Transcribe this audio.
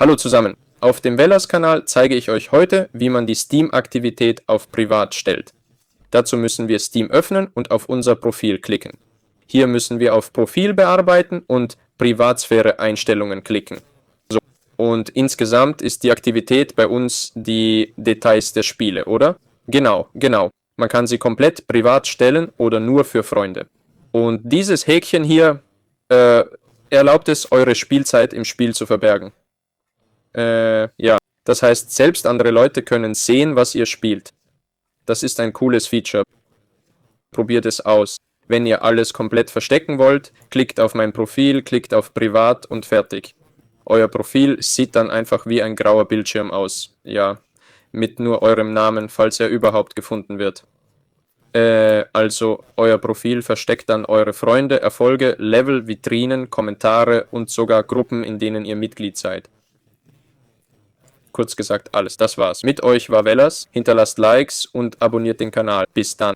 Hallo zusammen, auf dem Velas-Kanal zeige ich euch heute, wie man die Steam-Aktivität auf Privat stellt. Dazu müssen wir Steam öffnen und auf unser Profil klicken. Hier müssen wir auf Profil bearbeiten und Privatsphäre-Einstellungen klicken. So. Und insgesamt ist die Aktivität bei uns die Details der Spiele, oder? Genau. Man kann sie komplett privat stellen oder nur für Freunde. Und dieses Häkchen hier erlaubt es, eure Spielzeit im Spiel zu verbergen. Ja, das heißt, selbst andere Leute können sehen, was ihr spielt. Das ist ein cooles Feature. Probiert es aus. Wenn ihr alles komplett verstecken wollt, klickt auf mein Profil, klickt auf Privat und fertig. Euer Profil sieht dann einfach wie ein grauer Bildschirm aus. Ja, mit nur eurem Namen, falls er überhaupt gefunden wird. Also euer Profil versteckt dann eure Freunde, Erfolge, Level, Vitrinen, Kommentare und sogar Gruppen, in denen ihr Mitglied seid. Kurz gesagt alles, das war's. Mit euch war Velas, hinterlasst Likes und abonniert den Kanal. Bis dann.